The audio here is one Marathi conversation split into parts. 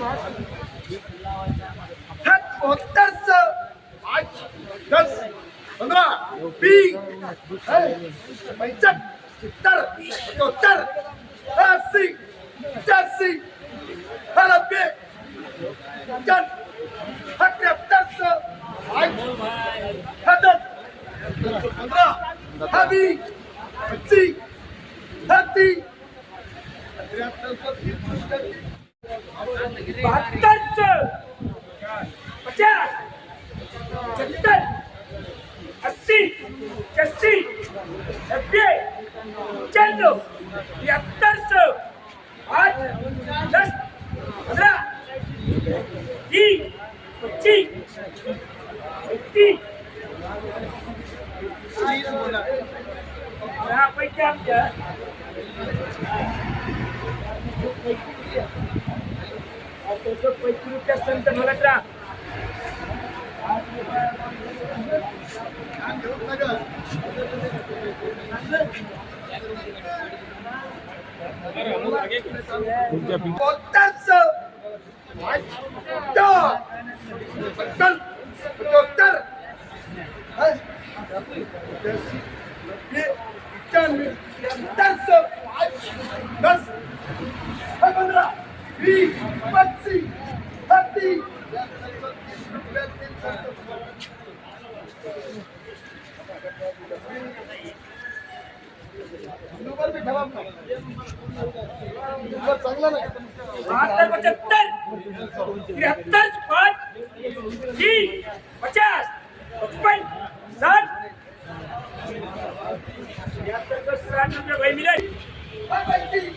5 10 15 20 65 70 70 80 85 90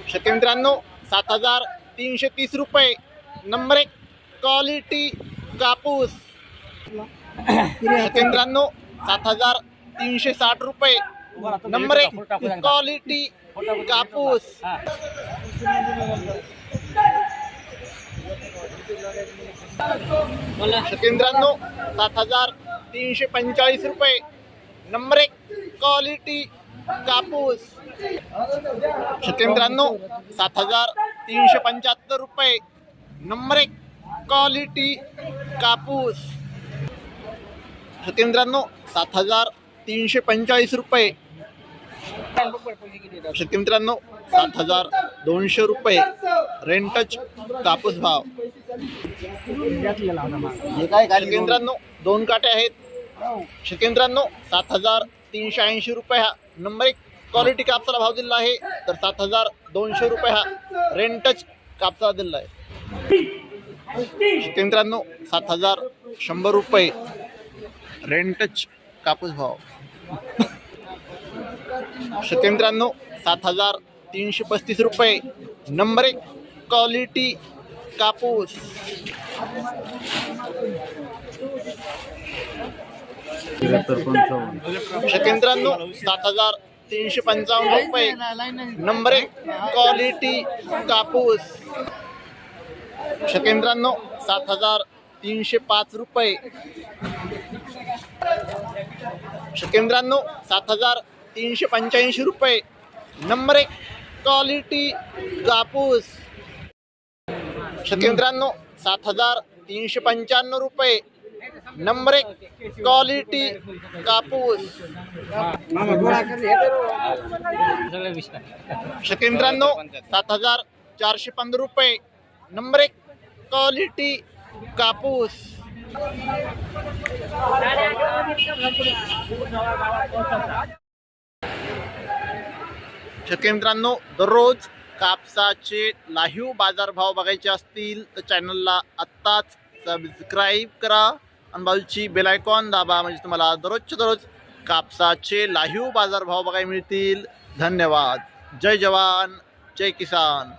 शेतकऱ्यांनो 7330 रुपये नंबर 1 क्वालिटी कापूस. शेतकऱ्यांनो 7360 रुपये नंबर 1 क्वालिटी कापूस. शेतकऱ्यांनो 7345 रुपये नंबर 1 क्वालिटी कापूस. शेतकऱ्यांनो 7375 रुपये नंबर 1 क्वालिटी कापूस. शेतकऱ्यांनो 7345 रुपये. शेतकऱ्यांनो 7200 रुपये रेंटच कापूस भाव. शेतकऱ्यांनो 2 काटे आहेत. शेतकऱ्यांनो 7380 रुपये हा नंबर 1 क्वालिटी कापसाला भाव दिला आहे, तर 7200 रुपये हा रेंटच कापसाला दिला आहे. शेतकऱ्यांनो 7100 रुपये रेंटच कापूस भाव. शेतकऱ्यांनो 7335 रुपये नंबर 1 क्वालिटी कापूस. शेतकऱ्यांनो 7355 रुपये नंबर 1 क्वालिटी कापूस. शेतकऱ्यांनो 7305 रुपये. शेतकऱ्यांनो 7385 रुपये नंबर 1 क्वालिटी कापूस. शेतकऱ्यांनो 7395 रुपये नंबर 1 क्वालिटी कापूस. शेतकऱ्यांनो 7415 रुपये नंबर 1 क्वालिटी कापूस. शेतकऱ्यांनो दररोज कापसाचे लाईव्ह बाजारभाव बघायचे असतील तर चॅनलला आत्ताच सबस्क्राईब करा आणि बाजूची बेल आयकॉन दाबा, म्हणजे तुम्हाला दररोजच्या दररोज कापसाचे लाईव्ह बाजारभाव बघायला मिळतील. धन्यवाद. जय जवान जय किसान.